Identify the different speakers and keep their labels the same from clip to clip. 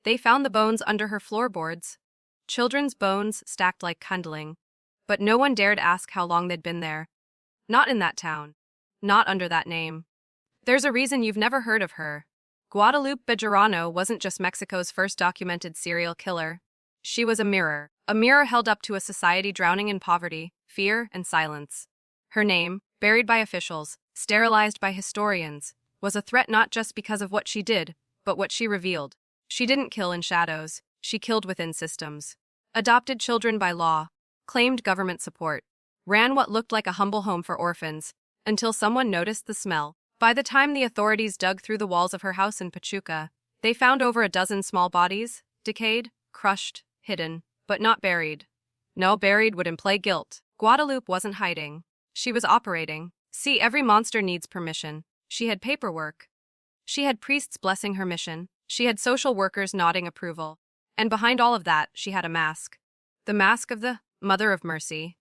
Speaker 1: They found the bones under her floorboards. Children's bones stacked like kindling. But no one dared ask how long they'd been there. Not in that town. Not under that name. There's a reason you've never heard of her. Guadalupe Bejarano wasn't just Mexico's first documented serial killer. She was a mirror held up to a society drowning in poverty, fear, and silence. Her name, buried by officials, sterilized by historians, was a threat not just because of what she did, but what she revealed. She didn't kill in shadows, she killed within systems. Adopted children by law, claimed government support, ran what looked like a humble home for orphans, until someone noticed the smell. By the time the authorities dug through the walls of her house in Pachuca, they found over a dozen small bodies, decayed, crushed, hidden, but not buried. No, buried would imply guilt. Guadalupe wasn't hiding. She was operating. See, every monster needs permission. She had paperwork. She had priests blessing her mission. She had social workers nodding approval. And behind all of that, she had a mask. The mask of the Mother of Mercy.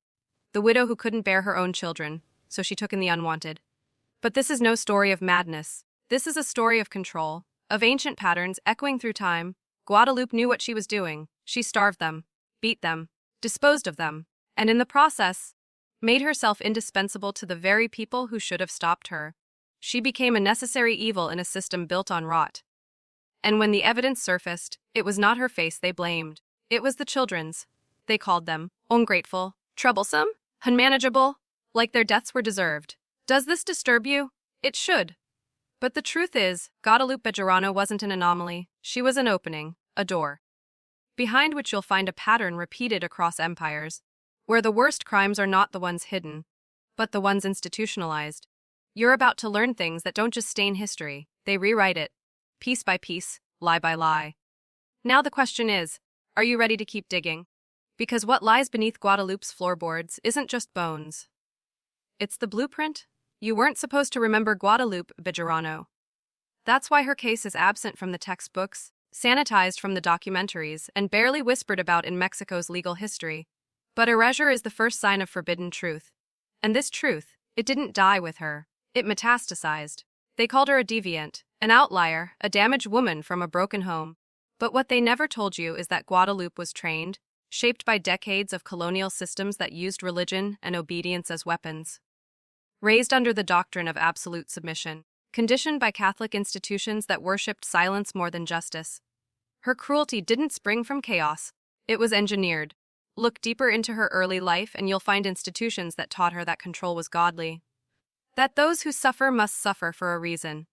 Speaker 1: The widow who couldn't bear her own children, so she took in the unwanted. But this is no story of madness. This is a story of control, of ancient patterns echoing through time. Guadalupe knew what she was doing. She starved them, beat them, disposed of them, and in the process, made herself indispensable to the very people who should have stopped her. She became a necessary evil in a system built on rot. And when the evidence surfaced, it was not her face they blamed. It was the children's. They called them ungrateful, troublesome, unmanageable, like their deaths were deserved. Does this disturb you? It should. But the truth is, Guadalupe Bejarano wasn't an anomaly. She was an opening, a door, behind which you'll find a pattern repeated across empires, where the worst crimes are not the ones hidden, but the ones institutionalized. You're about to learn things that don't just stain history, they rewrite it, piece by piece, lie by lie. Now the question is, are you ready to keep digging? Because what lies beneath Guadalupe's floorboards isn't just bones. It's the blueprint. You weren't supposed to remember Guadalupe Bejarano. That's why her case is absent from the textbooks, sanitized from the documentaries, and barely whispered about in Mexico's legal history. But erasure is the first sign of forbidden truth. And this truth, it didn't die with her. It metastasized. They called her a deviant, an outlier, a damaged woman from a broken home. But what they never told you is that Guadalupe was trained, shaped by decades of colonial systems that used religion and obedience as weapons. Raised under the doctrine of absolute submission, conditioned by Catholic institutions that worshipped silence more than justice. Her cruelty didn't spring from chaos, it was engineered. Look deeper into her early life and you'll find institutions that taught her that control was godly. That those who suffer must suffer for a reason.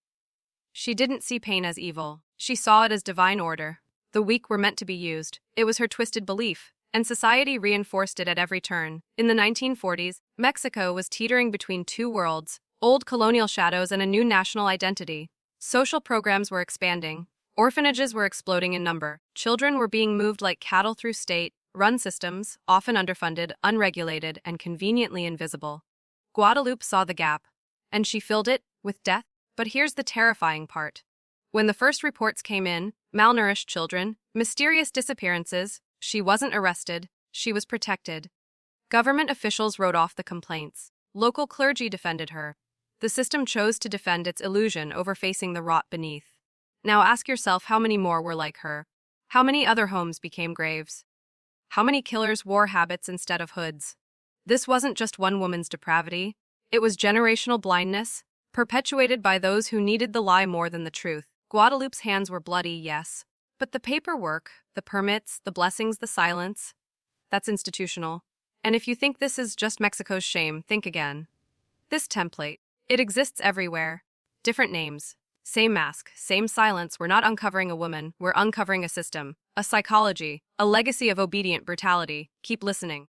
Speaker 1: She didn't see pain as evil, she saw it as divine order. The weak were meant to be used, it was her twisted belief, and society reinforced it at every turn. In the 1940s, Mexico was teetering between two worlds, old colonial shadows and a new national identity. Social programs were expanding. Orphanages were exploding in number. Children were being moved like cattle through state-run systems, often underfunded, unregulated, and conveniently invisible. Guadalupe saw the gap, and she filled it with death. But here's the terrifying part. When the first reports came in, malnourished children, mysterious disappearances, she wasn't arrested, she was protected. Government officials wrote off the complaints. Local clergy defended her. The system chose to defend its illusion over facing the rot beneath. Now ask yourself how many more were like her. How many other homes became graves? How many killers wore habits instead of hoods? This wasn't just one woman's depravity. It was generational blindness, perpetuated by those who needed the lie more than the truth. Guadalupe's hands were bloody, yes. But the paperwork, the permits, the blessings, the silence, that's institutional. And if you think this is just Mexico's shame, think again. This template, it exists everywhere. Different names. Same mask, same silence. We're not uncovering a woman, we're uncovering a system, a psychology, a legacy of obedient brutality. Keep listening.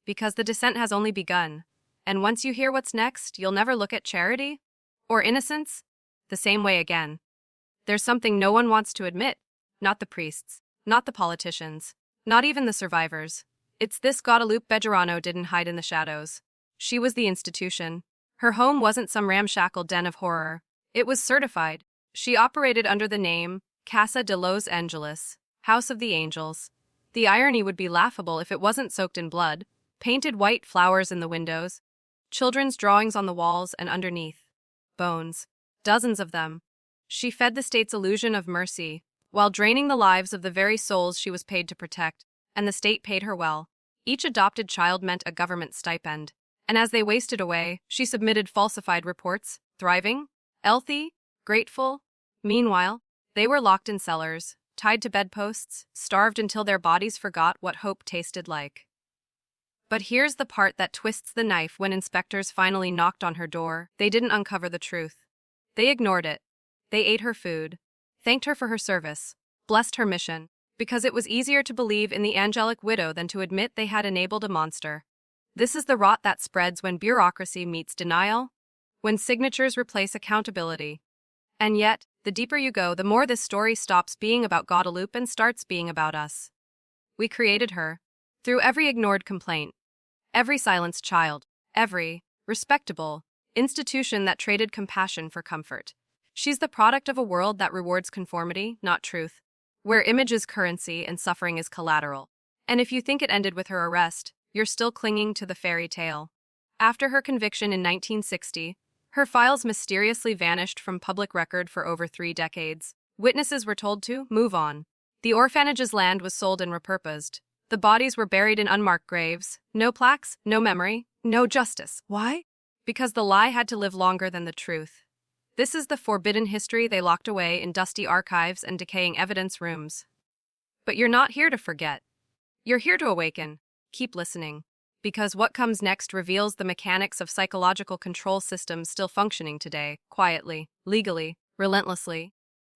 Speaker 1: Because the descent has only begun. And once you hear what's next, you'll never look at charity or innocence the same way again. There's something no one wants to admit. Not the priests, not the politicians, not even the survivors. It's this: Guadalupe Bejarano didn't hide in the shadows. She was the institution. Her home wasn't some ramshackle den of horror. It was certified. She operated under the name Casa de los Angeles, House of the Angels. The irony would be laughable if it wasn't soaked in blood. Painted white flowers in the windows. Children's drawings on the walls and underneath. Bones. Dozens of them. She fed the state's illusion of mercy, while draining the lives of the very souls she was paid to protect, and the state paid her well. Each adopted child meant a government stipend, and as they wasted away, she submitted falsified reports, thriving, healthy, grateful. Meanwhile, they were locked in cellars, tied to bedposts, starved until their bodies forgot what hope tasted like. But here's the part that twists the knife. When inspectors finally knocked on her door, they didn't uncover the truth. They ignored it. They ate her food, thanked her for her service, blessed her mission, because it was easier to believe in the angelic widow than to admit they had enabled a monster. This is the rot that spreads when bureaucracy meets denial, when signatures replace accountability. And yet, the deeper you go, the more this story stops being about Guadalupe and starts being about us. We created her, through every ignored complaint, every silenced child, every respectable institution that traded compassion for comfort. She's the product of a world that rewards conformity, not truth, where image is currency and suffering is collateral. And if you think it ended with her arrest, you're still clinging to the fairy tale. After her conviction in 1960, her files mysteriously vanished from public record for over 3 decades. Witnesses were told to move on. The orphanage's land was sold and repurposed. The bodies were buried in unmarked graves. No plaques, no memory, no justice. Why? Because the lie had to live longer than the truth. This is the forbidden history they locked away in dusty archives and decaying evidence rooms. But you're not here to forget. You're here to awaken. Keep listening. Because what comes next reveals the mechanics of psychological control systems still functioning today, quietly, legally, relentlessly.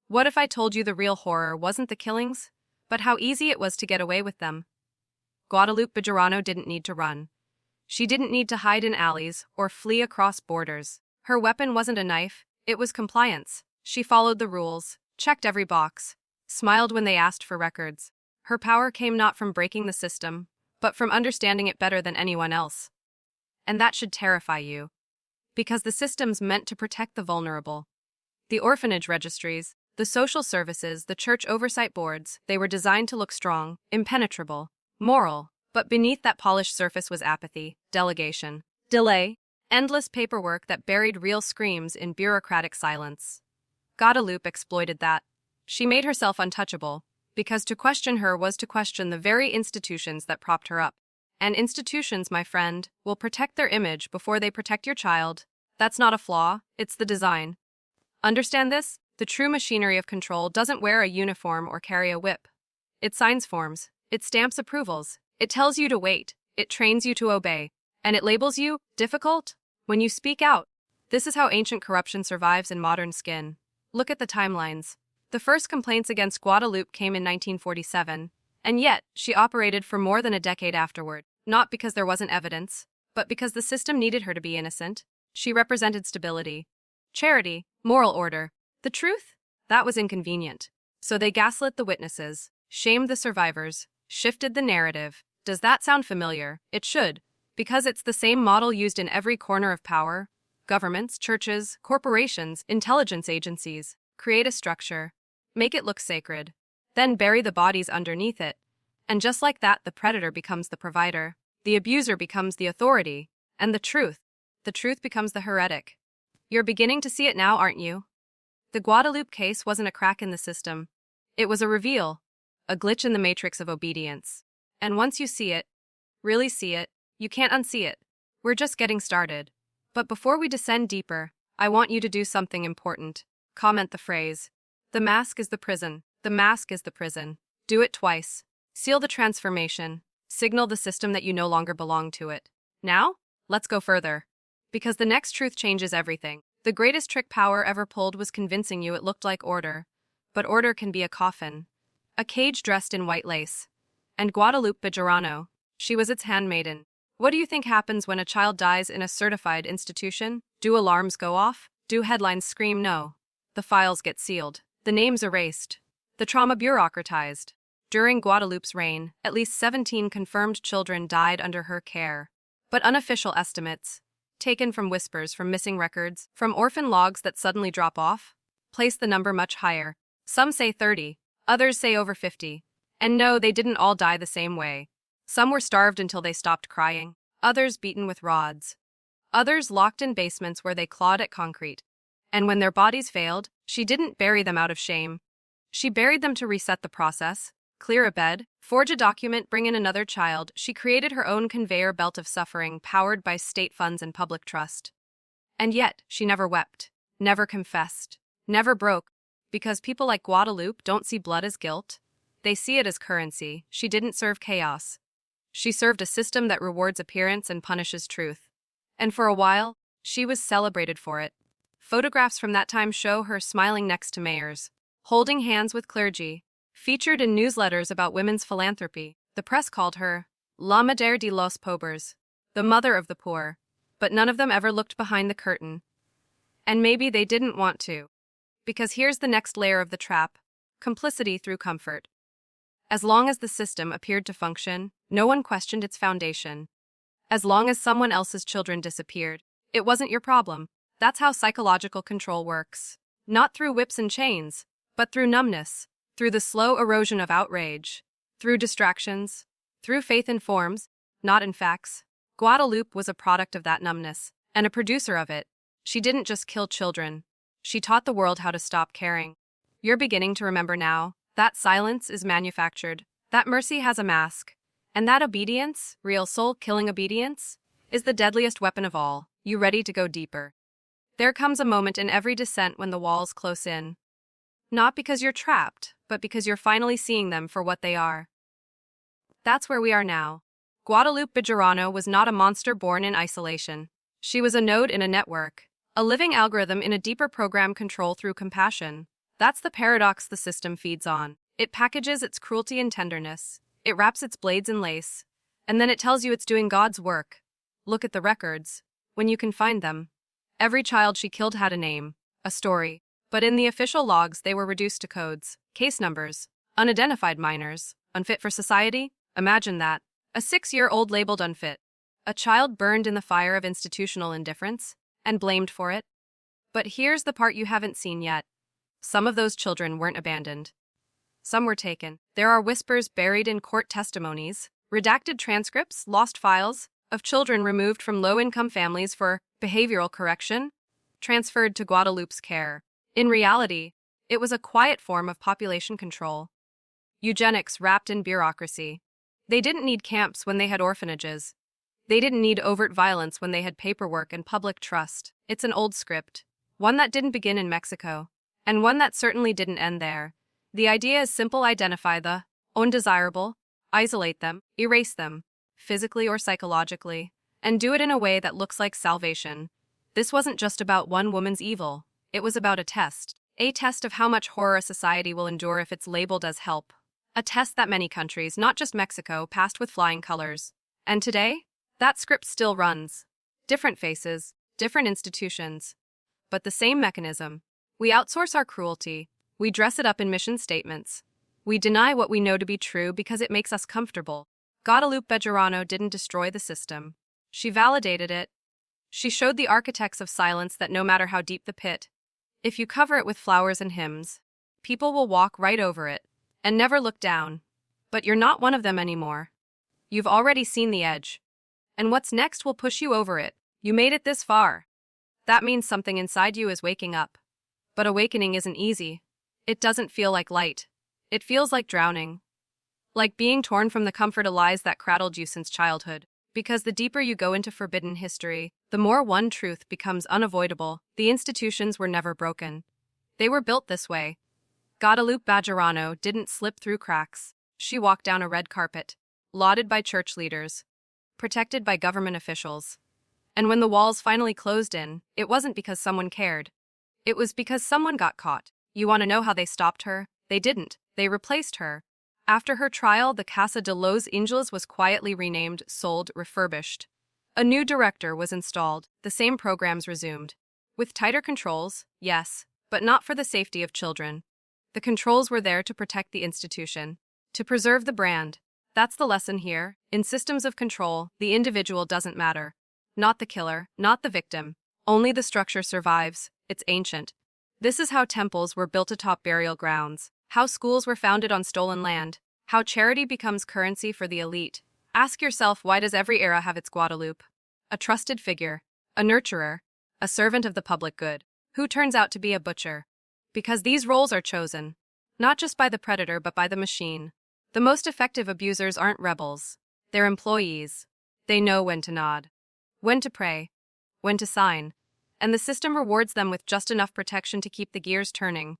Speaker 1: What if I told you the real horror wasn't the killings, but how easy it was to get away with them? Guadalupe Bejarano didn't need to run. She didn't need to hide in alleys or flee across borders. Her weapon wasn't a knife, it was compliance. She followed the rules, checked every box, smiled when they asked for records. Her power came not from breaking the system, but from understanding it better than anyone else. And that should terrify you. Because the system's meant to protect the vulnerable. The orphanage registries, the social services, the church oversight boards, they were designed to look strong, impenetrable, moral. But beneath that polished surface was apathy, delegation, delay, endless paperwork that buried real screams in bureaucratic silence. Guadalupe exploited that. She made herself untouchable, because to question her was to question the very institutions that propped her up. And institutions, my friend, will protect their image before they protect your child. That's not a flaw, it's the design. Understand this? The true machinery of control doesn't wear a uniform or carry a whip. It signs forms, it stamps approvals, it tells you to wait, it trains you to obey, and it labels you difficult when you speak out. This is how ancient corruption survives in modern skin. Look at the timelines. The first complaints against Guadalupe came in 1947, and yet she operated for more than a decade afterward, not because there wasn't evidence, but because the system needed her to be innocent. She represented stability, charity, moral order. The truth? That was inconvenient. So they gaslit the witnesses, shamed the survivors, shifted the narrative. Does that sound familiar? It should, because it's the same model used in every corner of power. Governments, churches, corporations, intelligence agencies. Create a structure, make it look sacred, then bury the bodies underneath it. And just like that, the predator becomes the provider, the abuser becomes the authority, and the truth becomes the heretic. You're beginning to see it now, aren't you? The Guadalupe case wasn't a crack in the system. It was a reveal, a glitch in the matrix of obedience. And once you see it, really see it, you can't unsee it. We're just getting started. But before we descend deeper, I want you to do something important. Comment the phrase, "The mask is the prison, the mask is the prison." Do it twice. Seal the transformation. Signal the system that you no longer belong to it. Now, let's go further. Because the next truth changes everything. The greatest trick power ever pulled was convincing you it looked like order. But order can be a coffin. A cage dressed in white lace. And Guadalupe Bejarano, she was its handmaiden. What do you think happens when a child dies in a certified institution? Do alarms go off? Do headlines scream no? The files get sealed. The names erased. The trauma bureaucratized. During Guadalupe's reign, at least 17 confirmed children died under her care. But unofficial estimates, taken from whispers from missing records, from orphan logs that suddenly drop off, place the number much higher. Some say 30, others say over 50. And no, they didn't all die the same way. Some were starved until they stopped crying, others beaten with rods, others locked in basements where they clawed at concrete. And when their bodies failed, she didn't bury them out of shame. She buried them to reset the process, clear a bed, forge a document, bring in another child. She created her own conveyor belt of suffering powered by state funds and public trust. And yet, she never wept, never confessed, never broke, because people like Guadalupe don't see blood as guilt. They see it as currency. She didn't serve chaos. She served a system that rewards appearance and punishes truth. And for a while, she was celebrated for it. Photographs from that time show her smiling next to mayors, holding hands with clergy, featured in newsletters about women's philanthropy. The press called her La Madre de los Pobres, the mother of the poor, but none of them ever looked behind the curtain. And maybe they didn't want to. Because here's the next layer of the trap: complicity through comfort. As long as the system appeared to function, no one questioned its foundation. As long as someone else's children disappeared, it wasn't your problem. That's how psychological control works. Not through whips and chains, but through numbness, through the slow erosion of outrage, through distractions, through faith in forms, not in facts. Guadalupe was a product of that numbness, and a producer of it. She didn't just kill children. She taught the world how to stop caring. You're beginning to remember now. That silence is manufactured. That mercy has a mask. And that obedience, real soul-killing obedience, is the deadliest weapon of all. You ready to go deeper? There comes a moment in every descent when the walls close in. Not because you're trapped, but because you're finally seeing them for what they are. That's where we are now. Guadalupe Bejarano was not a monster born in isolation. She was a node in a network, a living algorithm in a deeper program control through compassion. That's the paradox the system feeds on. It packages its cruelty in tenderness, it wraps its blades in lace, and then it tells you it's doing God's work. Look at the records, when you can find them. Every child she killed had a name, a story, but in the official logs they were reduced to codes, case numbers, unidentified minors, unfit for society. Imagine that. A 6-year-old labeled unfit. A child burned in the fire of institutional indifference, and blamed for it. But here's the part you haven't seen yet. Some of those children weren't abandoned. Some were taken. There are whispers buried in court testimonies, redacted transcripts, lost files, of children removed from low-income families for behavioral correction, transferred to Guadalupe's care. In reality, it was a quiet form of population control. Eugenics wrapped in bureaucracy. They didn't need camps when they had orphanages. They didn't need overt violence when they had paperwork and public trust. It's an old script, one that didn't begin in Mexico, and one that certainly didn't end there. The idea is simple: identify the undesirable, isolate them, erase them, physically or psychologically, and do it in a way that looks like salvation. This wasn't just about one woman's evil, it was about a test of how much horror a society will endure if it's labeled as help. A test that many countries, not just Mexico, passed with flying colors. And today, that script still runs. Different faces, different institutions, but the same mechanism. We outsource our cruelty. We dress it up in mission statements. We deny what we know to be true because it makes us comfortable. Guadalupe Bejarano didn't destroy the system. She validated it. She showed the architects of silence that no matter how deep the pit, if you cover it with flowers and hymns, people will walk right over it and never look down. But you're not one of them anymore. You've already seen the edge. And what's next will push you over it. You made it this far. That means something inside you is waking up. But awakening isn't easy. It doesn't feel like light. It feels like drowning. Like being torn from the comfort of lies that cradled you since childhood. Because the deeper you go into forbidden history, the more one truth becomes unavoidable. The institutions were never broken. They were built this way. Guadalupe Bejarano didn't slip through cracks. She walked down a red carpet, lauded by church leaders, protected by government officials. And when the walls finally closed in, it wasn't because someone cared. It was because someone got caught. You want to know how they stopped her? They didn't. They replaced her. After her trial, the Casa de los Angeles was quietly renamed, sold, refurbished. A new director was installed. The same programs resumed. With tighter controls, yes, but not for the safety of children. The controls were there to protect the institution, to preserve the brand. That's the lesson here. In systems of control, the individual doesn't matter. Not the killer, not the victim. Only the structure survives. It's ancient. This is how temples were built atop burial grounds, how schools were founded on stolen land, how charity becomes currency for the elite. Ask yourself, why does every era have its Guadalupe? A trusted figure, a nurturer, a servant of the public good, who turns out to be a butcher. Because these roles are chosen, Not just by the predator but by the machine. The most effective abusers aren't rebels. They're employees. They know when to nod, when to pray, when to sign, and the system rewards them with just enough protection to keep the gears turning.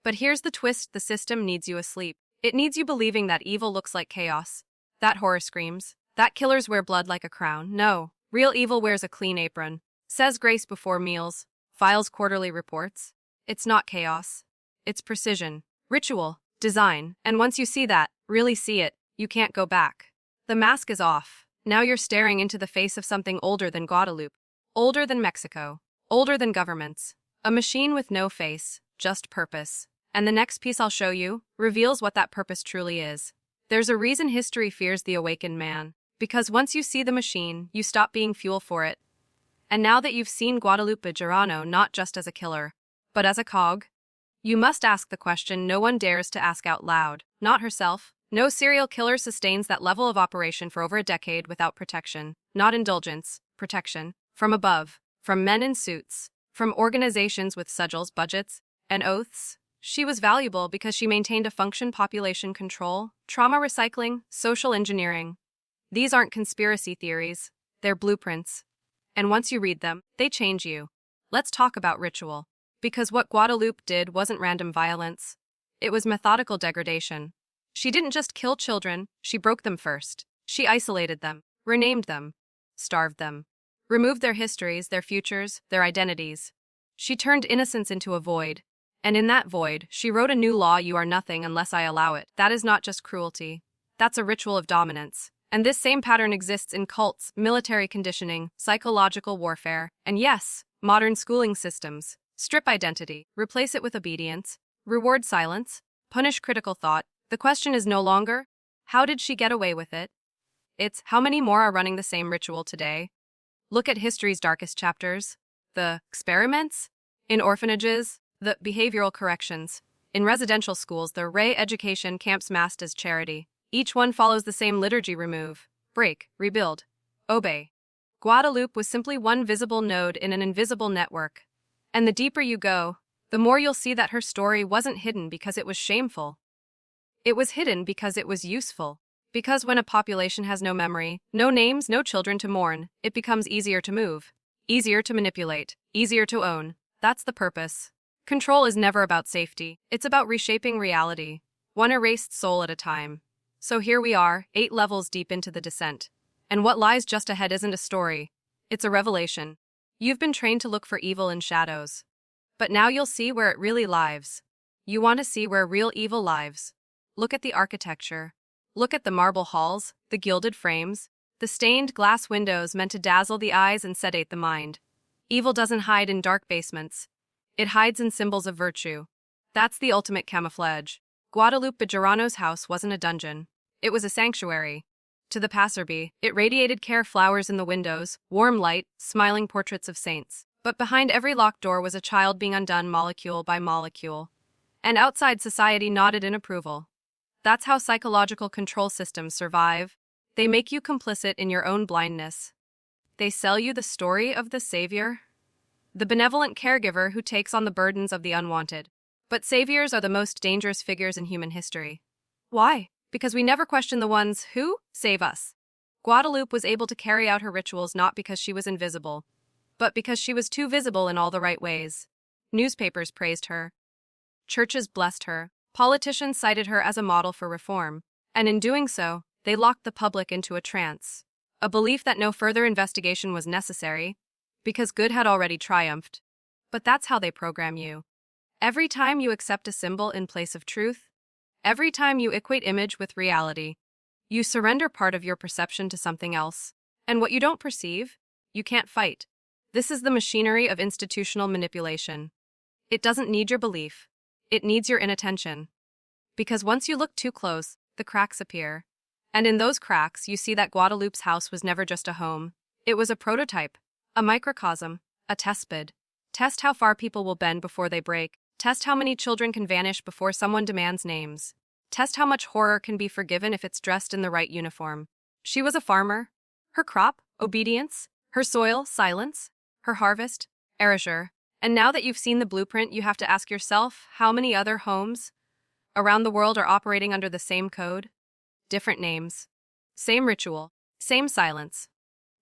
Speaker 1: But here's the twist: the system needs you asleep. It needs you believing that evil looks like chaos, that horror screams, that killers wear blood like a crown. No, real evil wears a clean apron, says grace before meals, files quarterly reports. It's not chaos. It's precision, ritual, design, and once you see that, really see it, you can't go back. The mask is off. Now you're staring into the face of something older than Guadeloupe, older than Mexico, older than governments. A machine with no face, just purpose. And the next piece I'll show you reveals what that purpose truly is. There's a reason history fears the awakened man. Because once you see the machine, you stop being fuel for it. And now that you've seen Guadalupe Girano not just as a killer, but as a cog, you must ask the question no one dares to ask out loud. Not herself. No serial killer sustains that level of operation for over a decade without protection. Not indulgence, protection. From above. From men in suits. From organizations with sigils, budgets, and oaths. She was valuable because she maintained a function: population control, trauma recycling, social engineering. These aren't conspiracy theories. They're blueprints. And once you read them, they change you. Let's talk about ritual. Because what Guadalupe did wasn't random violence. It was methodical degradation. She didn't just kill children, she broke them first. She isolated them, renamed them, starved them, removed their histories, their futures, their identities. She turned innocence into a void. And in that void, she wrote a new law: you are nothing unless I allow it. That is not just cruelty. That's a ritual of dominance. And this same pattern exists in cults, military conditioning, psychological warfare, and yes, modern schooling systems. Strip identity, replace it with obedience, reward silence, punish critical thought. The question is no longer, how did she get away with it? It's, how many more are running the same ritual today? Look at history's darkest chapters. The experiments in orphanages, the behavioral corrections. In residential schools, the re-education camps masked as charity. Each one follows the same liturgy: remove, break, rebuild, obey. Guadalupe was simply one visible node in an invisible network. And the deeper you go, the more you'll see that her story wasn't hidden because it was shameful. It was hidden because it was useful. Because when a population has no memory, no names, no children to mourn, it becomes easier to move, easier to manipulate, easier to own. That's the purpose. Control is never about safety. It's about reshaping reality, one erased soul at a time. So here we are, 8 levels deep into the descent. And what lies just ahead isn't a story. It's a revelation. You've been trained to look for evil in shadows. But now you'll see where it really lives. You want to see where real evil lives. Look at the architecture. Look at the marble halls, the gilded frames, the stained glass windows meant to dazzle the eyes and sedate the mind. Evil doesn't hide in dark basements. It hides in symbols of virtue. That's the ultimate camouflage. Guadalupe Girano's house wasn't a dungeon. It was a sanctuary. To the passerby, it radiated care: flowers in the windows, warm light, smiling portraits of saints. But behind every locked door was a child being undone molecule by molecule. And outside, society nodded in approval. That's how psychological control systems survive. They make you complicit in your own blindness. They sell you the story of the savior, the benevolent caregiver who takes on the burdens of the unwanted. But saviors are the most dangerous figures in human history. Why? Because we never question the ones who save us. Guadalupe was able to carry out her rituals not because she was invisible, but because she was too visible in all the right ways. Newspapers praised her. Churches blessed her. Politicians cited her as a model for reform. And in doing so, they locked the public into a trance. A belief that no further investigation was necessary, because good had already triumphed. But that's how they program you. Every time you accept a symbol in place of truth, every time you equate image with reality, you surrender part of your perception to something else. And what you don't perceive, you can't fight. This is the machinery of institutional manipulation. It doesn't need your belief. It needs your inattention. Because once you look too close, the cracks appear. And in those cracks, you see that Guadalupe's house was never just a home. It was a prototype, a microcosm, a test bed. Test how far people will bend before they break. Test how many children can vanish before someone demands names. Test how much horror can be forgiven if it's dressed in the right uniform. She was a farmer. Her crop, obedience. Her soil, silence. Her harvest, erasure. And now that you've seen the blueprint, you have to ask yourself, how many other homes around the world are operating under the same code? Different names. Same ritual. Same silence.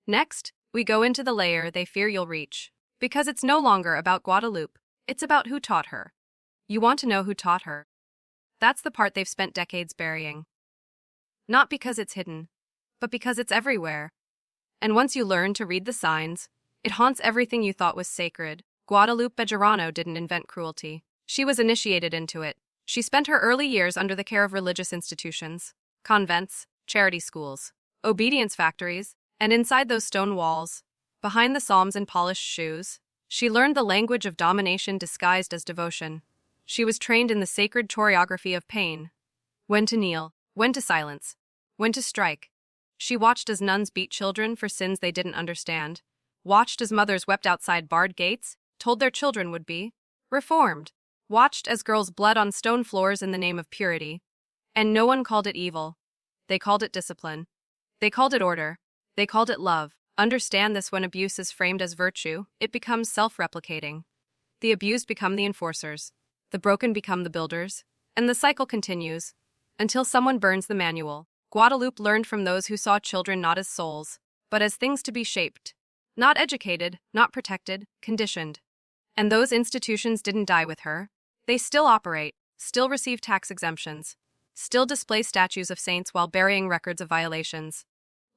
Speaker 1: Next, we go into the layer they fear you'll reach. Because it's no longer about Guadalupe. It's about who taught her. You want to know who taught her? That's the part they've spent decades burying. Not because it's hidden, but because it's everywhere. And once you learn to read the signs, it haunts everything you thought was sacred. Guadalupe Bejarano didn't invent cruelty. She was initiated into it. She spent her early years under the care of religious institutions, convents, charity schools, obedience factories, and inside those stone walls, behind the psalms and polished shoes, she learned the language of domination disguised as devotion. She was trained in the sacred choreography of pain. When to kneel, when to silence, when to strike. She watched as nuns beat children for sins they didn't understand, watched as mothers wept outside barred gates, told their children would be reformed, watched as girls bled on stone floors in the name of purity. And no one called it evil. They called it discipline. They called it order. They called it love. Understand this: when abuse is framed as virtue, it becomes self-replicating. The abused become the enforcers. The broken become the builders. And the cycle continues until someone burns the manual. Guadalupe learned from those who saw children not as souls, but as things to be shaped. Not educated, not protected, conditioned. And those institutions didn't die with her. They still operate, still receive tax exemptions, still display statues of saints while burying records of violations.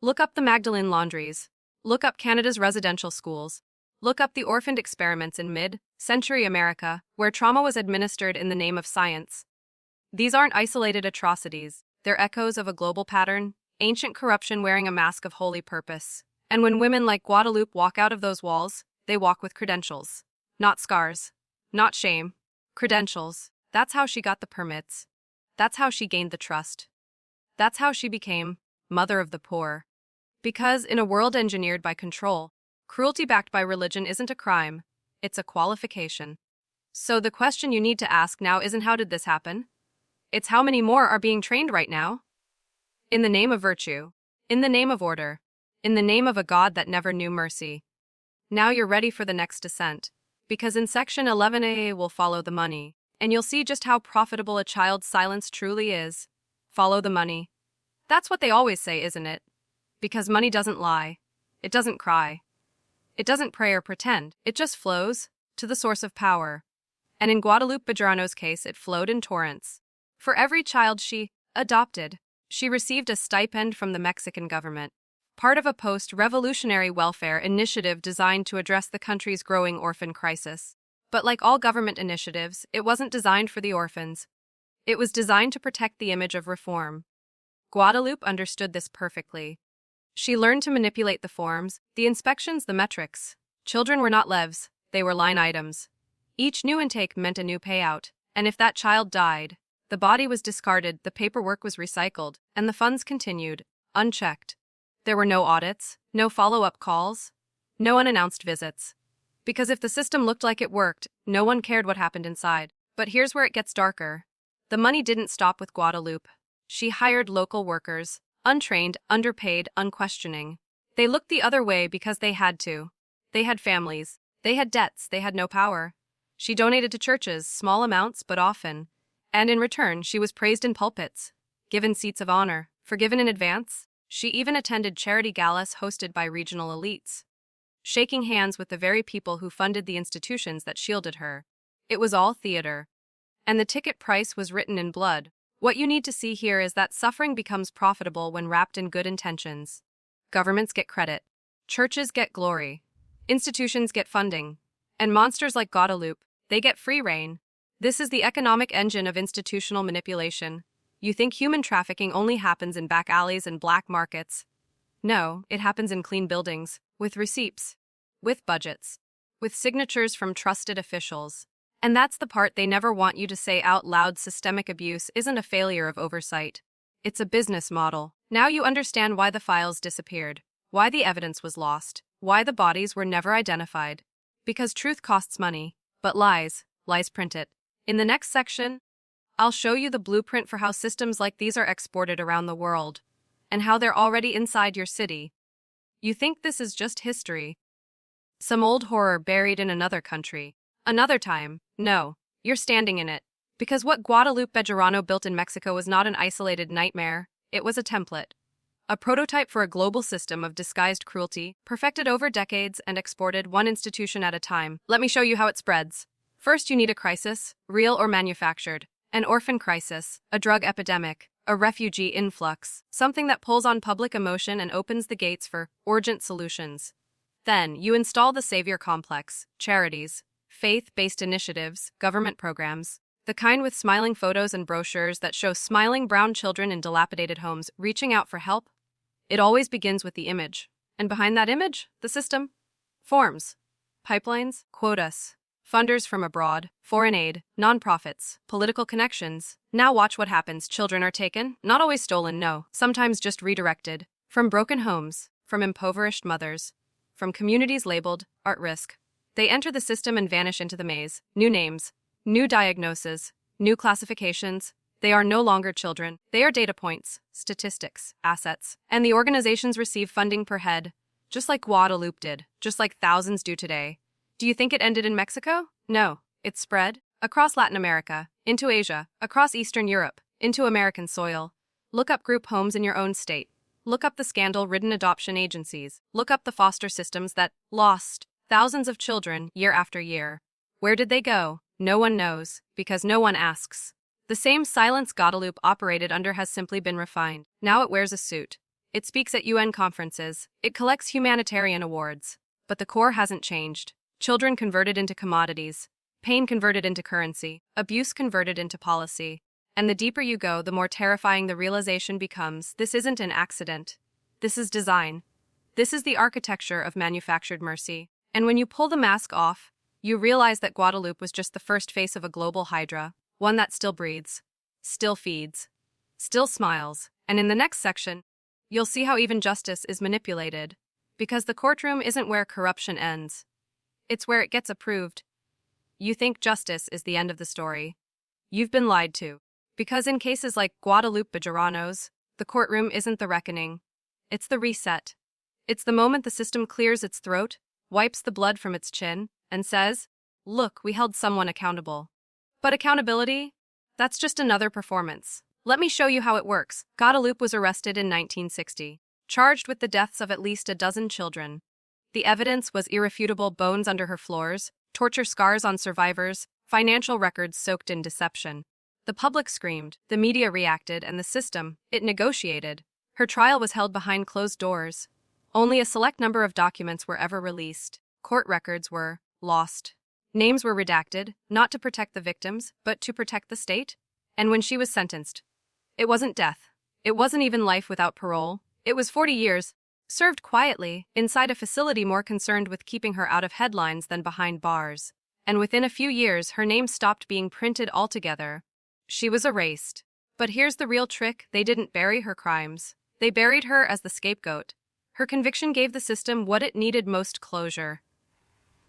Speaker 1: Look up the Magdalene laundries. Look up Canada's residential schools. Look up the orphaned experiments in mid-century America, where trauma was administered in the name of science. These aren't isolated atrocities. They're echoes of a global pattern, ancient corruption wearing a mask of holy purpose. And when women like Guadalupe walk out of those walls, they walk with credentials. Not scars. Not shame. Credentials. That's how she got the permits. That's how she gained the trust. That's how she became mother of the poor. Because in a world engineered by control, cruelty backed by religion isn't a crime, it's a qualification. So the question you need to ask now isn't how did this happen? It's how many more are being trained right now? In the name of virtue, in the name of order, in the name of a God that never knew mercy. Now you're ready for the next descent, because in section 11a we'll follow the money, and you'll see just how profitable a child's silence truly is. Follow the money. That's what they always say, isn't it? Because money doesn't lie. It doesn't cry. It doesn't pray or pretend. It just flows to the source of power. And in Guadalupe Bejarano's case, it flowed in torrents. For every child she adopted, she received a stipend from the Mexican government, part of a post-revolutionary welfare initiative designed to address the country's growing orphan crisis. But like all government initiatives, it wasn't designed for the orphans. It was designed to protect the image of reform. Guadalupe understood this perfectly. She learned to manipulate the forms, the inspections, the metrics. Children were not levs, they were line items. Each new intake meant a new payout, and if that child died, the body was discarded, the paperwork was recycled, and the funds continued, unchecked. There were no audits, no follow-up calls, no unannounced visits. Because if the system looked like it worked, no one cared what happened inside. But here's where it gets darker. The money didn't stop with Guadalupe. She hired local workers, untrained, underpaid, unquestioning. They looked the other way because they had to. They had families. They had debts. They had no power. She donated to churches, small amounts but often. And in return, she was praised in pulpits, given seats of honor, forgiven in advance. She even attended charity galas hosted by regional elites, shaking hands with the very people who funded the institutions that shielded her. It was all theater. And the ticket price was written in blood. What you need to see here is that suffering becomes profitable when wrapped in good intentions. Governments get credit. Churches get glory. Institutions get funding. And monsters like Guadalupe, they get free rein. This is the economic engine of institutional manipulation. You think human trafficking only happens in back alleys and black markets. No, it happens in clean buildings, with receipts, with budgets, with signatures from trusted officials. And that's the part they never want you to say out loud. Systemic abuse isn't a failure of oversight. It's a business model. Now you understand why the files disappeared, why the evidence was lost, why the bodies were never identified. Because truth costs money, but lies print it. In the next section, I'll show you the blueprint for how systems like these are exported around the world, and how they're already inside your city. You think this is just history, some old horror buried in another country, another time. No, you're standing in it. Because what Guadalupe Bejarano built in Mexico was not an isolated nightmare, it was a template. A prototype for a global system of disguised cruelty, perfected over decades and exported one institution at a time. Let me show you how it spreads. First, you need a crisis, real or manufactured. An orphan crisis, a drug epidemic, a refugee influx, something that pulls on public emotion and opens the gates for urgent solutions. Then, you install the savior complex, charities, faith-based initiatives, government programs, the kind with smiling photos and brochures that show smiling brown children in dilapidated homes reaching out for help. It always begins with the image. And behind that image, the system. Forms, pipelines, quotas, funders from abroad, foreign aid, nonprofits, political connections. Now watch what happens. Children are taken, not always stolen, no, sometimes just redirected. From broken homes, from impoverished mothers, from communities labeled at risk. They enter the system and vanish into the maze. New names, new diagnoses, new classifications. They are no longer children. They are data points, statistics, assets. And the organizations receive funding per head, just like Guadalupe did, just like thousands do today. Do you think it ended in Mexico? No. It spread across Latin America, into Asia, across Eastern Europe, into American soil. Look up group homes in your own state. Look up the scandal-ridden adoption agencies. Look up the foster systems that lost thousands of children year after year. Where did they go? No one knows, because no one asks. The same silence Guadalupe operated under has simply been refined. Now it wears a suit. It speaks at UN conferences. It collects humanitarian awards. But the core hasn't changed. Children converted into commodities. Pain converted into currency. Abuse converted into policy. And the deeper you go, the more terrifying the realization becomes. This isn't an accident. This is design. This is the architecture of manufactured mercy. And when you pull the mask off, you realize that Guadalupe was just the first face of a global hydra. One that still breathes, still feeds, still smiles. And in the next section, you'll see how even justice is manipulated. Because the courtroom isn't where corruption ends. It's where it gets approved. You think justice is the end of the story. You've been lied to. Because in cases like Guadalupe Bejarano's, the courtroom isn't the reckoning. It's the reset. It's the moment the system clears its throat, wipes the blood from its chin, and says, "Look, we held someone accountable." But accountability? That's just another performance. Let me show you how it works. Guadalupe was arrested in 1960, charged with the deaths of at least a dozen children. The evidence was irrefutable: bones under her floors, torture scars on survivors, financial records soaked in deception. The public screamed, the media reacted, and the system, it negotiated. Her trial was held behind closed doors. Only a select number of documents were ever released. Court records were lost. Names were redacted, not to protect the victims, but to protect the state. And when she was sentenced, it wasn't death. It wasn't even life without parole. It was 40 years, served quietly, inside a facility more concerned with keeping her out of headlines than behind bars. And within a few years, her name stopped being printed altogether. She was erased. But here's the real trick: they didn't bury her crimes. They buried her as the scapegoat. Her conviction gave the system what it needed most: closure.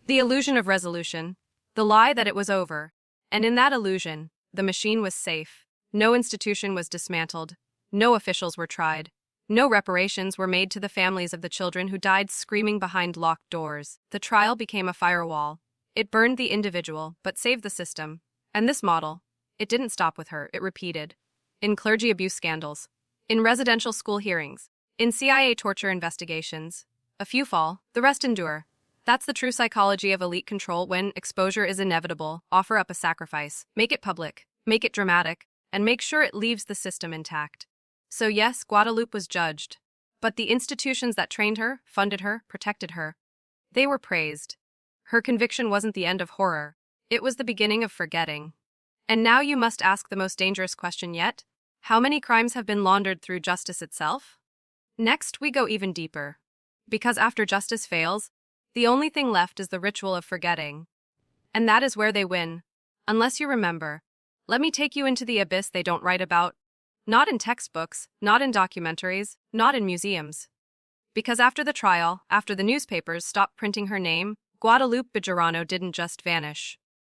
Speaker 1: The illusion of resolution. The lie that it was over. And in that illusion, the machine was safe. No institution was dismantled. No officials were tried. No reparations were made to the families of the children who died screaming behind locked doors. The trial became a firewall. It burned the individual, but saved the system. And this model, it didn't stop with her, it repeated. In clergy abuse scandals. In residential school hearings. In CIA torture investigations. A few fall, the rest endure. That's the true psychology of elite control. When exposure is inevitable, offer up a sacrifice. Make it public, make it dramatic, and make sure it leaves the system intact. So yes, Guadalupe was judged. But the institutions that trained her, funded her, protected her, they were praised. Her conviction wasn't the end of horror. It was the beginning of forgetting. And now you must ask the most dangerous question yet. How many crimes have been laundered through justice itself? Next, we go even deeper. Because after justice fails, the only thing left is the ritual of forgetting. And that is where they win. Unless you remember. Let me take you into the abyss they don't write about. Not in textbooks, not in documentaries, not in museums. Because after the trial, after the newspapers stopped printing her name, Guadalupe Bejarano didn't just vanish.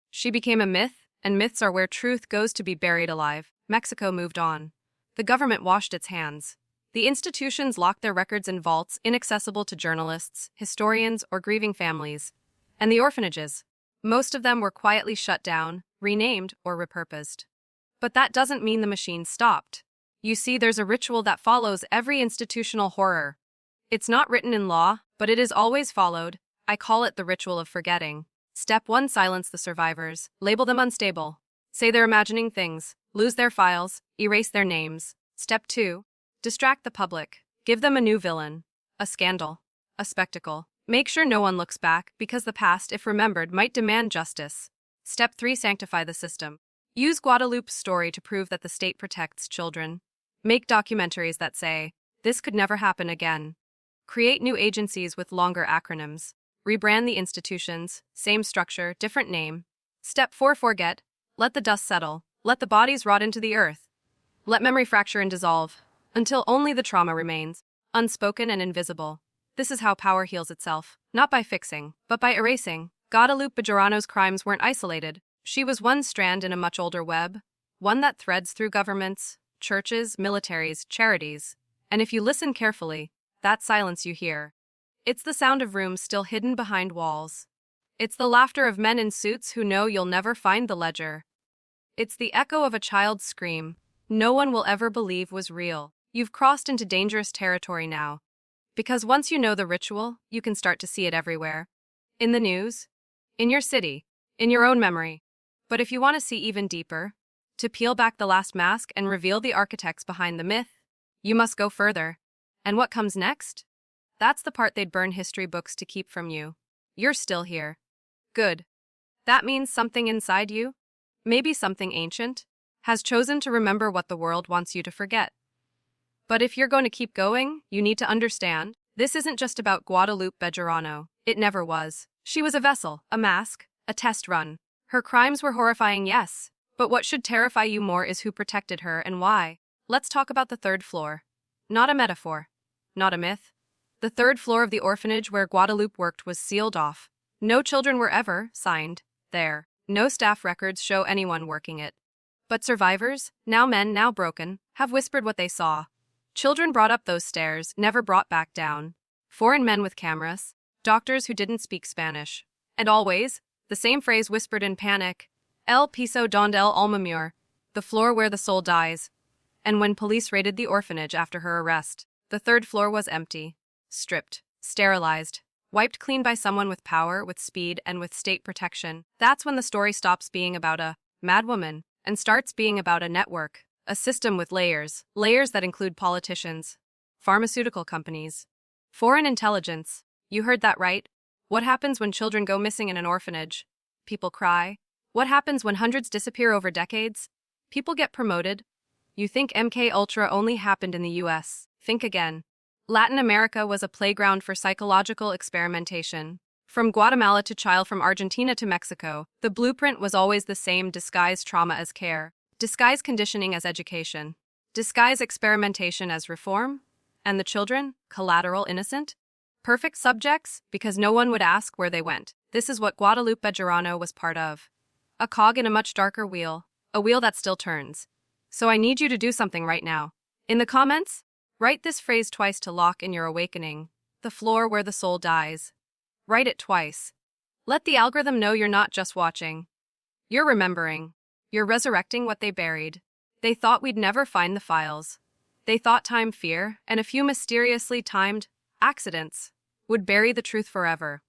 Speaker 1: She became a myth, and myths are where truth goes to be buried alive. Mexico moved on. The government washed its hands. The institutions locked their records in vaults inaccessible to journalists, historians, or grieving families. And the orphanages, Most of them were quietly shut down, renamed, or repurposed. But that doesn't mean the machine stopped. You see, there's a ritual that follows every institutional horror. It's not written in law, but it is always followed. I call it the ritual of forgetting. Step 1: silence the survivors. Label them unstable. Say they're imagining things. Lose their files. Erase their names. Step 2: distract the public. Give them a new villain. A scandal. A spectacle. Make sure no one looks back, because the past, if remembered, might demand justice. Step 3: sanctify the system. Use Guadalupe's story to prove that the state protects children. Make documentaries that say, this could never happen again. Create new agencies with longer acronyms. Rebrand the institutions, same structure, different name. Step 4: forget. Let the dust settle. Let the bodies rot into the earth. Let memory fracture and dissolve, until only the trauma remains, unspoken and invisible. This is how power heals itself, not by fixing, but by erasing. Guadalupe Bejarano's crimes weren't isolated. She was one strand in a much older web, one that threads through governments, churches, militaries, charities. And if you listen carefully, that silence you hear, it's the sound of rooms still hidden behind walls. It's the laughter of men in suits who know you'll never find the ledger. It's the echo of a child's scream no one will ever believe was real. You've crossed into dangerous territory now. Because once you know the ritual, you can start to see it everywhere. In the news, in your city, in your own memory. But if you want to see even deeper, to peel back the last mask and reveal the architects behind the myth, you must go further. And what comes next? That's the part they'd burn history books to keep from you. You're still here. Good. That means something inside you, maybe something ancient, has chosen to remember what the world wants you to forget. But if you're going to keep going, you need to understand, this isn't just about Guadalupe Bejarano. It never was. She was a vessel, a mask, a test run. Her crimes were horrifying, yes, but what should terrify you more is who protected her and why. Let's talk about the third floor. Not a metaphor. Not a myth. The third floor of the orphanage where Guadalupe worked was sealed off. No children were ever signed there. No staff records show anyone working it. But survivors, now men, now broken, have whispered what they saw. Children brought up those stairs, never brought back down. Foreign men with cameras, doctors who didn't speak Spanish. And always, the same phrase whispered in panic, El piso donde el alma muere, the floor where the soul dies. And when police raided the orphanage after her arrest, the third floor was empty, stripped, sterilized, wiped clean by someone with power, with speed, and with state protection. That's when the story stops being about a madwoman and starts being about a network, a system with layers that include politicians, pharmaceutical companies, foreign intelligence. You heard that right. What happens when children go missing in an orphanage? People cry. What happens when hundreds disappear over decades? People get promoted. You think MK Ultra only happened in the US. Think again. Latin America was a playground for psychological experimentation. From Guatemala to Chile, from Argentina to Mexico, the blueprint was always the same: disguise trauma as care, disguise conditioning as education, disguise experimentation as reform, and the children, collateral, innocent, perfect subjects, because no one would ask where they went. This is what Guadalupe Bejarano was part of. A cog in a much darker wheel, a wheel that still turns. So I need you to do something right now. In the comments, write this phrase twice to lock in your awakening: the floor where the soul dies. Write it twice. Let the algorithm know you're not just watching. You're remembering. You're resurrecting what they buried. They thought we'd never find the files. They thought time, fear, and a few mysteriously timed accidents would bury the truth forever.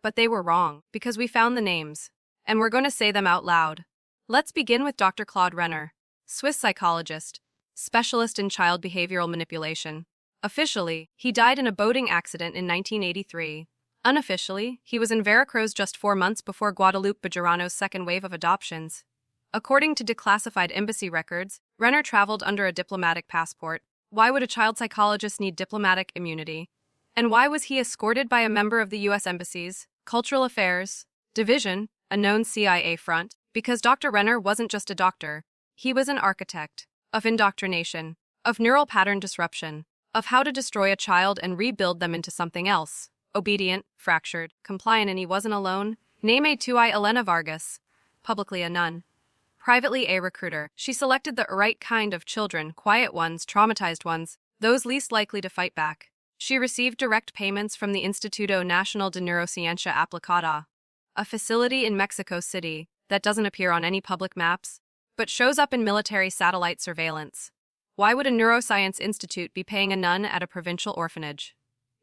Speaker 1: But they were wrong, because we found the names, and we're going to say them out loud. Let's begin with Dr. Claude Renner, Swiss psychologist, specialist in child behavioral manipulation. Officially, he died in a boating accident in 1983. Unofficially, he was in Veracruz just 4 months before Guadalupe Bejarano's second wave of adoptions. According to declassified embassy records, Renner traveled under a diplomatic passport. Why would a child psychologist need diplomatic immunity? And why was he escorted by a member of the U.S. Embassy's Cultural Affairs Division, a known CIA front? Because Dr. Renner wasn't just a doctor. He was an architect of indoctrination, of neural pattern disruption, of how to destroy a child and rebuild them into something else. Obedient, fractured, compliant, and he wasn't alone. Name Tui Elena Vargas, publicly a nun, privately a recruiter. She selected the right kind of children, quiet ones, traumatized ones, those least likely to fight back. She received direct payments from the Instituto Nacional de Neurociencia Aplicada, a facility in Mexico City that doesn't appear on any public maps, but shows up in military satellite surveillance. Why would a neuroscience institute be paying a nun at a provincial orphanage?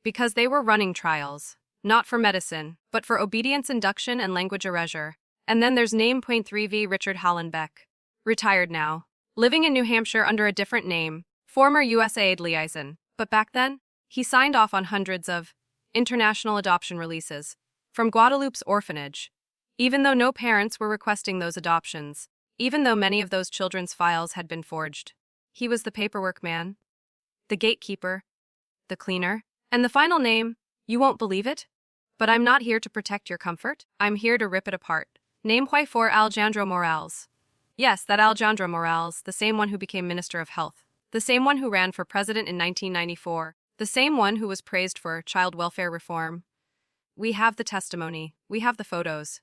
Speaker 1: Because they were running trials, not for medicine, but for obedience induction and language erasure. And then there's name .3v Richard Hallenbeck, retired now, living in New Hampshire under a different name, former USAID liaison, but back then, he signed off on hundreds of international adoption releases from Guadalupe's orphanage, even though no parents were requesting those adoptions, even though many of those children's files had been forged. He was the paperwork man, the gatekeeper, the cleaner, and the final name, you won't believe it? But I'm not here to protect your comfort, I'm here to rip it apart. Name for Alejandro Morales. Yes, that Alejandro Morales, the same one who became Minister of Health, the same one who ran for president in 1994, the same one who was praised for child welfare reform. We have the testimony, we have the photos,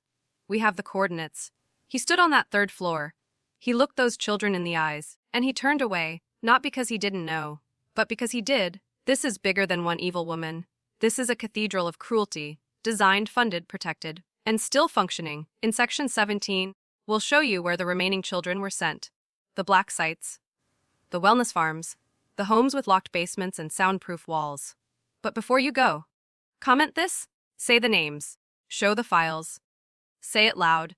Speaker 1: we have the coordinates. He stood on that third floor. He looked those children in the eyes, and he turned away, not because he didn't know, but because he did. This is bigger than one evil woman. This is a cathedral of cruelty, designed, funded, protected, and still functioning. In Section 17, we'll show you where the remaining children were sent. The black sites, the wellness farms, the homes with locked basements and soundproof walls. But before you go, comment this, say the names, show the files, say it loud,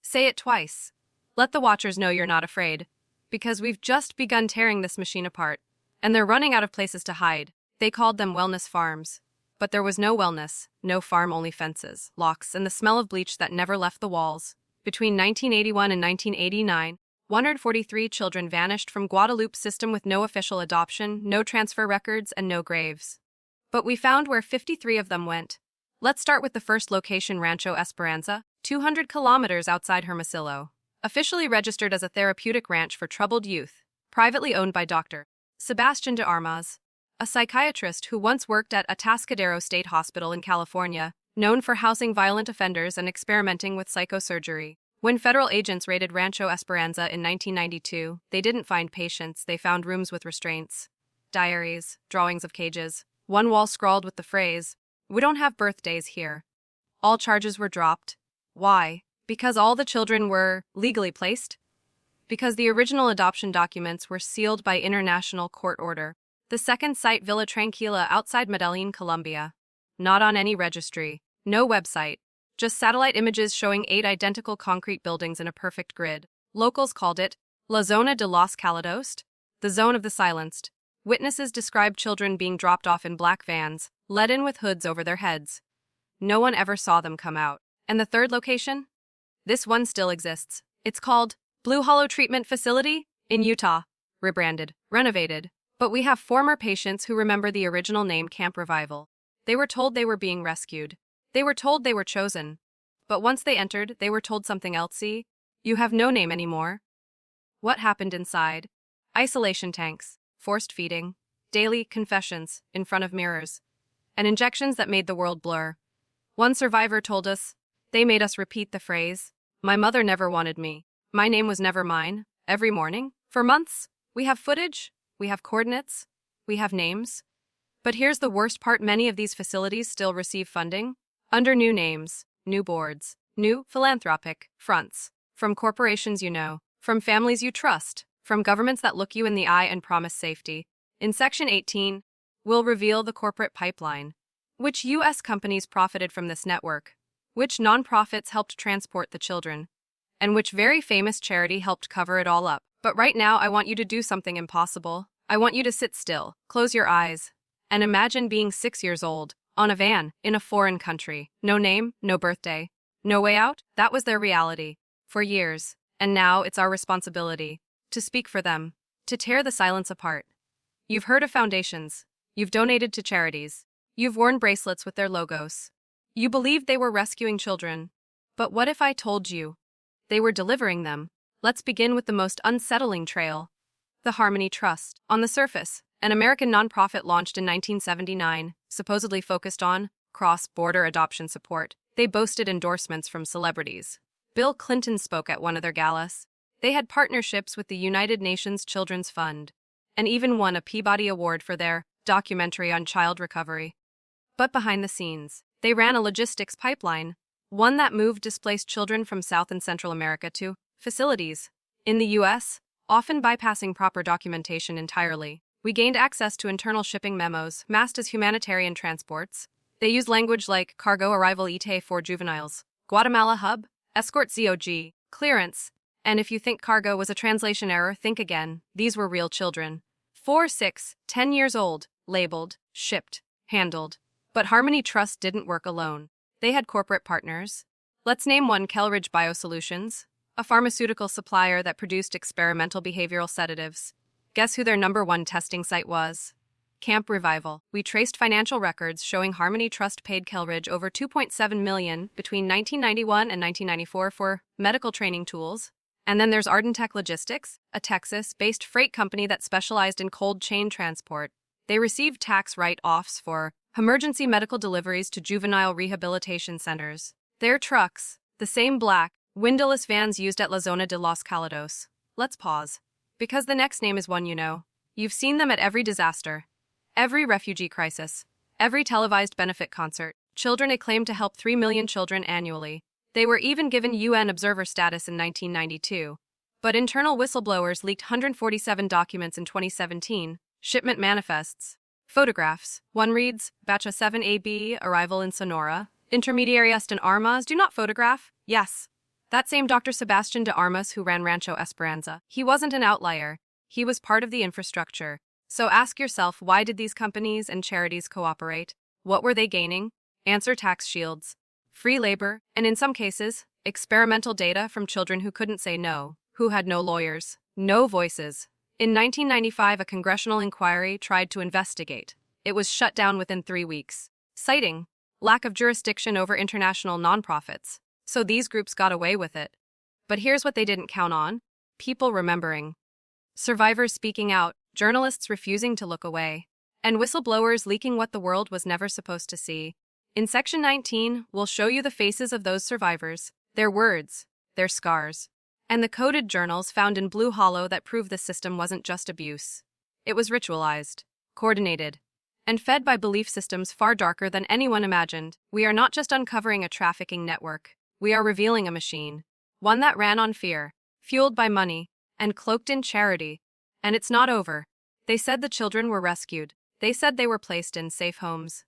Speaker 1: say it twice. Let the watchers know you're not afraid, because we've just begun tearing this machine apart, and they're running out of places to hide. They called them wellness farms. But there was no wellness, no farm, only fences, locks, and the smell of bleach that never left the walls. Between 1981 and 1989, 143 children vanished from Guadalupe's system with no official adoption, no transfer records, and no graves. But we found where 53 of them went. Let's start with the first location, Rancho Esperanza, 200 kilometers outside Hermosillo. Officially registered as a therapeutic ranch for troubled youth, privately owned by Dr. Sebastian de Armas, a psychiatrist who once worked at Atascadero State Hospital in California, known for housing violent offenders and experimenting with psychosurgery. When federal agents raided Rancho Esperanza in 1992, they didn't find patients, they found rooms with restraints, diaries, drawings of cages, one wall scrawled with the phrase, "We don't have birthdays here." All charges were dropped. Why? Because all the children were legally placed? Because the original adoption documents were sealed by international court order. The second site, Villa Tranquila, outside Medellin, Colombia. Not on any registry, no website, just satellite images showing 8 identical concrete buildings in a perfect grid. Locals called it La Zona de los Callados, the zone of the silenced. Witnesses described children being dropped off in black vans, let in with hoods over their heads. No one ever saw them come out. And the third location? This one still exists. It's called Blue Hollow Treatment Facility in Utah. Rebranded, renovated. But we have former patients who remember the original name, Camp Revival. They were told they were being rescued. They were told they were chosen. But once they entered, they were told something else. See, you have no name anymore. What happened inside? Isolation tanks, forced feeding, daily confessions in front of mirrors, and injections that made the world blur. One survivor told us, they made us repeat the phrase, "My mother never wanted me. My name was never mine," every morning. For months, we have footage, we have coordinates, we have names. But here's the worst part, many of these facilities still receive funding under new names, new boards, new philanthropic fronts, from corporations you know, from families you trust, from governments that look you in the eye and promise safety. In Section 18, we'll reveal the corporate pipeline. Which U.S. companies profited from this network? Which nonprofits helped transport the children? And which very famous charity helped cover it all up? But right now, I want you to do something impossible. I want you to sit still, close your eyes, and imagine being 6 years old, on a van, in a foreign country. No name, no birthday, no way out. That was their reality. For years. And now it's our responsibility to speak for them, to tear the silence apart. You've heard of foundations. You've donated to charities. You've worn bracelets with their logos. You believed they were rescuing children. But what if I told you they were delivering them? Let's begin with the most unsettling trail. The Harmony Trust. On the surface, an American nonprofit launched in 1979, supposedly focused on cross-border adoption support. They boasted endorsements from celebrities. Bill Clinton spoke at one of their galas. They had partnerships with the United Nations Children's Fund, and even won a Peabody Award for their documentary on child recovery. But behind the scenes, they ran a logistics pipeline. one that moved displaced children from South and Central America to facilities in the U.S., often bypassing proper documentation entirely. We gained access to internal shipping memos, masked as humanitarian transports. They used language like cargo arrival ETA for juveniles, Guatemala hub, escort ZOG, clearance, and if you think cargo was a translation error, think again. These were real children. 4, 6, 10 years old, labeled, shipped, handled. But Harmony Trust didn't work alone. They had corporate partners. Let's name one: Kelridge Biosolutions, a pharmaceutical supplier that produced experimental behavioral sedatives. Guess who their #1 testing site was? Camp Revival. We traced financial records showing Harmony Trust paid Kelridge over $2.7 million between 1991 and 1994 for medical training tools. And then there's Ardentech Logistics, a Texas-based freight company that specialized in cold chain transport. They received tax write-offs for emergency medical deliveries to juvenile rehabilitation centers. Their trucks, the same black, windowless vans used at La Zona de los Calados. Let's pause. Because the next name is one you know. You've seen them at every disaster, every refugee crisis, every televised benefit concert. Children acclaimed to help 3 million children annually. They were even given UN observer status in 1992. But internal whistleblowers leaked 147 documents in 2017, shipment manifests, photographs. One reads, Batch 7AB, arrival in Sonora. Intermediary Eston Armas, do not photograph. Yes. That same Dr. Sebastian de Armas who ran Rancho Esperanza. He wasn't an outlier. He was part of the infrastructure. So ask yourself, why did these companies and charities cooperate? What were they gaining? Answer: tax shields, free labor, and in some cases, experimental data from children who couldn't say no, who had no lawyers, no voices. In 1995, a congressional inquiry tried to investigate. It was shut down within 3 weeks, citing lack of jurisdiction over international nonprofits. So these groups got away with it. But here's what they didn't count on: people remembering, survivors speaking out, journalists refusing to look away, and whistleblowers leaking what the world was never supposed to see. In Section 19, we'll show you the faces of those survivors, their words, their scars, and the coded journals found in Blue Hollow that prove the system wasn't just abuse. It was ritualized, coordinated, and fed by belief systems far darker than anyone imagined. We are not just uncovering a trafficking network. We are revealing a machine, one that ran on fear, fueled by money, and cloaked in charity. And it's not over. They said the children were rescued. They said they were placed in safe homes.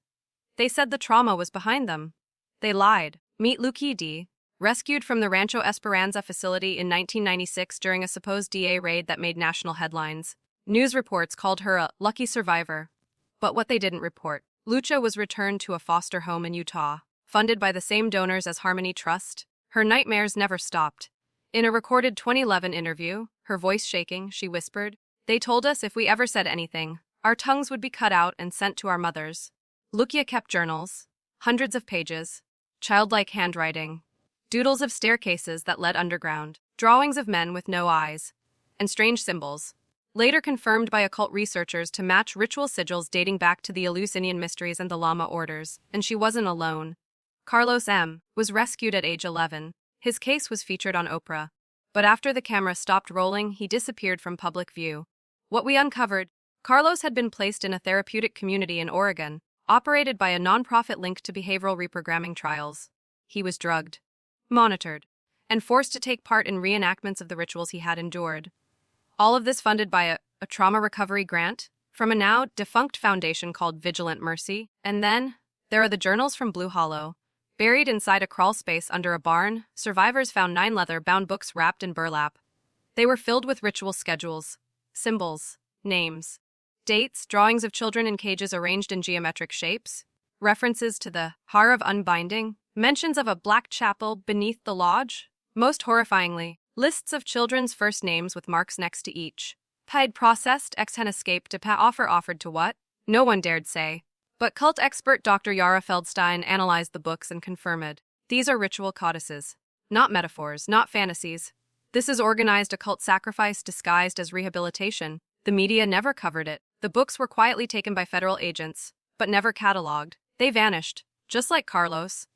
Speaker 1: They said the trauma was behind them. They lied. Meet Lucía, rescued from the Rancho Esperanza facility in 1996 during a supposed DA raid that made national headlines. News reports called her a lucky survivor. But what they didn't report: Lucía was returned to a foster home in Utah, funded by the same donors as Harmony Trust. Her nightmares never stopped. In a recorded 2011 interview, her voice shaking, she whispered, "They told us if we ever said anything, our tongues would be cut out and sent to our mothers." Lucía kept journals, hundreds of pages, childlike handwriting, doodles of staircases that led underground, drawings of men with no eyes, and strange symbols, later confirmed by occult researchers to match ritual sigils dating back to the Eleusinian mysteries and the Lama orders. And she wasn't alone. Carlos M. was rescued at age 11. His case was featured on Oprah. But after the camera stopped rolling, he disappeared from public view. What we uncovered: Carlos had been placed in a therapeutic community in Oregon, operated by a nonprofit linked to behavioral reprogramming trials. He was drugged, monitored, and forced to take part in reenactments of the rituals he had endured. All of this funded by a trauma recovery grant from a now defunct foundation called Vigilant Mercy. And then there are the journals from Blue Hollow. Buried inside a crawl space under a barn, survivors found 9 leather-bound books wrapped in burlap. They were filled with ritual schedules, symbols, names, dates, drawings of children in cages arranged in geometric shapes, references to the Har of Unbinding, mentions of a black chapel beneath the lodge. Most horrifyingly, lists of children's first names with marks next to each. Paid processed exhen escaped to offered to what? No one dared say. But cult expert Dr. Yara Feldstein analyzed the books and confirmed. These are ritual codices. Not metaphors, not fantasies. This is organized occult sacrifice disguised as rehabilitation. The media never covered it. The books were quietly taken by federal agents, but never cataloged. They vanished, just like Carlos,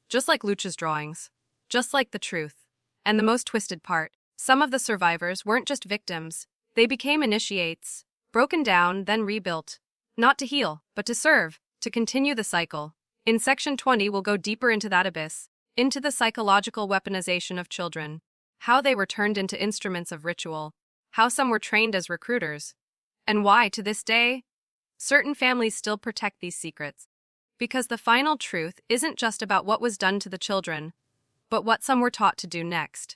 Speaker 1: just like Lucía's drawings, just like the truth. And the most twisted part: some of the survivors weren't just victims. They became initiates, broken down, then rebuilt. Not to heal, but to serve, to continue the cycle. In Section 20, we'll go deeper into that abyss, into the psychological weaponization of children, how they were turned into instruments of ritual, how some were trained as recruiters, and why, to this day, certain families still protect these secrets. Because the final truth isn't just about what was done to the children, but what some were taught to do next.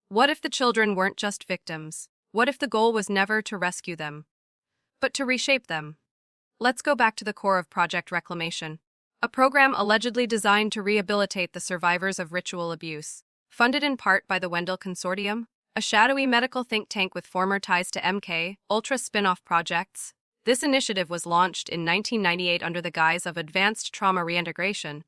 Speaker 1: What if the children weren't just victims? What if the goal was never to rescue them, but to reshape them? Let's go back to the core of Project Reclamation, a program allegedly designed to rehabilitate the survivors of ritual abuse. Funded in part by the Wendell Consortium, a shadowy medical think tank with former ties to MK Ultra spin-off projects, this initiative was launched in 1998 under the guise of advanced trauma reintegration.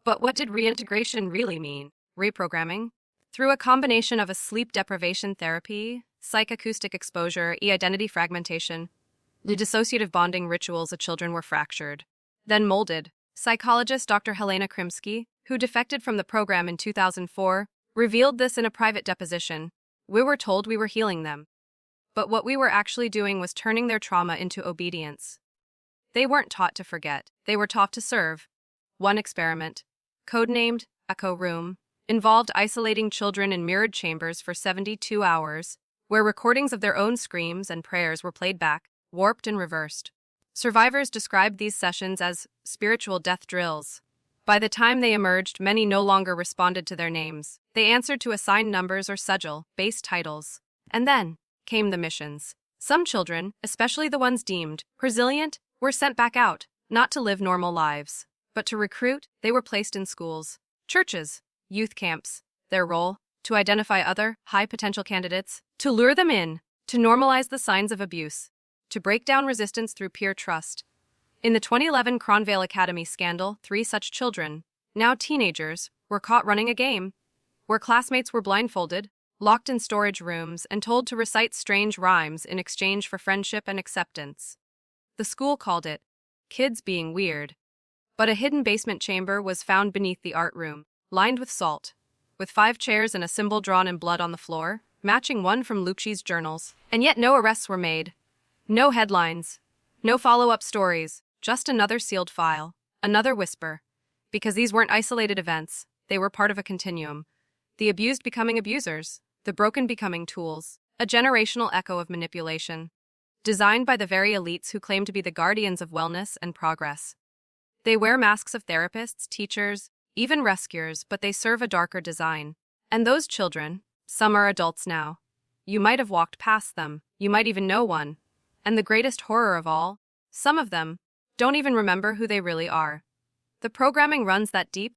Speaker 1: But what did reintegration really mean? Reprogramming? Through a combination of a sleep deprivation therapy, psychoacoustic exposure, e-identity fragmentation, the dissociative bonding rituals of children were fractured, then molded. Psychologist Dr. Helena Krimsky, who defected from the program in 2004, revealed this in a private deposition. We were told we were healing them, but what we were actually doing was turning their trauma into obedience. They weren't taught to forget, they were taught to serve. One experiment, codenamed Echo Room, involved isolating children in mirrored chambers for 72 hours, where recordings of their own screams and prayers were played back, warped and reversed. Survivors described these sessions as spiritual death drills. By the time they emerged, many no longer responded to their names. They answered to assigned numbers or sigil-based titles. And then came the missions. Some children, especially the ones deemed resilient, were sent back out, not to live normal lives, but to recruit. They were placed in schools, churches, youth camps. Their role? To identify other, high-potential candidates, to lure them in, to normalize the signs of abuse, to break down resistance through peer trust. In the 2011 Kronvale Academy scandal, 3 such children, now teenagers, were caught running a game where classmates were blindfolded, locked in storage rooms, and told to recite strange rhymes in exchange for friendship and acceptance. The school called it kids being weird. But a hidden basement chamber was found beneath the art room, lined with salt, with 5 chairs and a symbol drawn in blood on the floor, matching one from Lucía's journals. And yet no arrests were made. No headlines. No follow-up stories. Just another sealed file. Another whisper. Because these weren't isolated events. They were part of a continuum. The abused becoming abusers. The broken becoming tools. A generational echo of manipulation. Designed by the very elites who claim to be the guardians of wellness and progress. They wear masks of therapists, teachers, even rescuers, but they serve a darker design. And those children, some are adults now. You might have walked past them. You might even know one. And the greatest horror of all, some of them don't even remember who they really are. The programming runs that deep